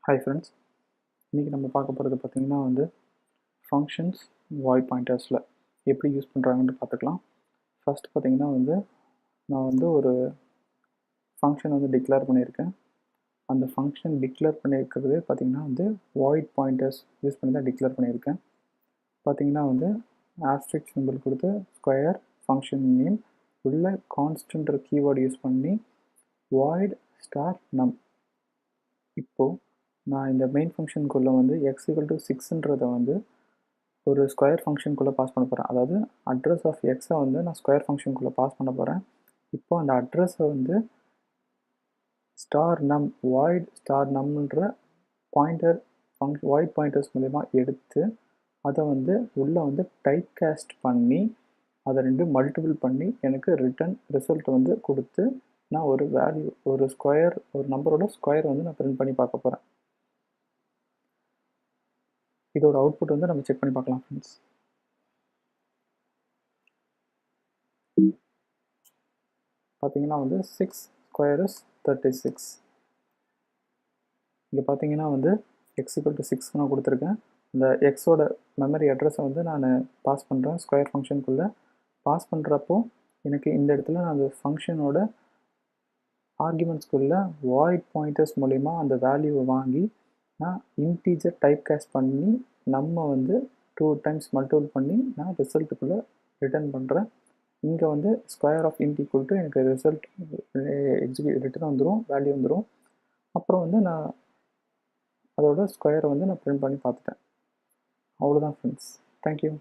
Hi friends, இன்றைக்கி நம்ம பார்க்க போகிறது பார்த்திங்கன்னா ஃபங்க்ஷன்ஸ் வாய்ட் பாயிண்டர்ஸில் எப்படி யூஸ் பண்ணுறாங்கன்னு பார்த்துக்கலாம். ஃபஸ்ட் பார்த்திங்கன்னா நான் ஒரு ஃபங்க்ஷன் டிக்ளேர் பண்ணியிருக்கேன். அந்த ஃபங்க்ஷன் டிக்ளேர் பண்ணியிருக்கிறது பார்த்திங்கன்னா வாய்ட் பாயிண்டர்ஸ் யூஸ் பண்ணி தான் டிக்ளேர் பண்ணியிருக்கேன். பார்த்திங்கன்னா ஆஸ்ட்ரிக் சிம்பிள் கொடுத்து ஸ்கொயர் ஃபங்க்ஷன் நேம் உள்ள கான்ஸ்டன்ட் கீவேர்டு யூஸ் பண்ணி வாய்ட் ஸ்டார் நம். இப்போது நான் இந்த மெயின் ஃபங்க்ஷனுக்குள்ளே x = 6ன்றதை ஒரு ஸ்கொயர் ஃபங்க்ஷனுக்குள்ளே பாஸ் பண்ண போகிறேன். அதாவது அட்ரஸ் ஆஃப் எக்ஸை நான் ஸ்கொயர் ஃபங்க்ஷனுக்குள்ளே பாஸ் பண்ண போகிறேன். இப்போ அந்த அட்ரஸை ஸ்டார் நம் வாய்ட் ஸ்டார் நம்ன்ற பாயிண்டர் வாய்ட் பாயிண்டர்ஸ் மூலமா எடுத்து அதை உள்ளே டைப் காஸ்ட் பண்ணி அதை மல்டிபிள் பண்ணி எனக்கு ரிட்டன் ரிசல்ட் கொடுத்து நான் ஒரு வேல்யூ ஒரு நம்பரோட ஸ்கொயர் நான் பிரிண்ட் பண்ணி பார்க்க போகிறேன். இதோட அவுட்புட் நம்ம செக் பண்ணி பார்க்கலாம் ஃப்ரெண்ட்ஸ். பார்த்தீங்கன்னா 6 ஸ்கொயர் இஸ் 36. இங்கே பார்த்தீங்கன்னா x = 6 நான் கொடுத்துருக்கேன். இந்த எக்ஸோட மெமரி அட்ரஸை நான் பாஸ் பண்ணுறேன் ஸ்கொயர் ஃபங்க்ஷனுக்குள்ளே. பாஸ் பண்ணுறப்போ எனக்கு இந்த இடத்துல நான் அந்த ஃபங்க்ஷனோட ஆர்குமெண்ட்ஸ்குள்ளே வாய்ட் பாயிண்டர்ஸ் மூலிமா அந்த வேல்யூவை வாங்கி நான் இன்டீஜர் டைப் காஸ்ட் பண்ணி நம்ம 2 டைம்ஸ் மல்டிபிள் பண்ணி நான் ரிசல்ட்டுக்குள்ளே ரிட்டர்ன் பண்ணுறேன். இங்கே square of int equal to எனக்கு ரிசல்ட் ரிட்டர்ன் வந்துடும், வேல்யூ வந்துடும். அப்புறம் நான் அதோட ஸ்கொயரை நான் பிரிண்ட் பண்ணி பார்த்துட்டேன். அவ்வளோதான் ஃப்ரெண்ட்ஸ். தேங்க்யூ.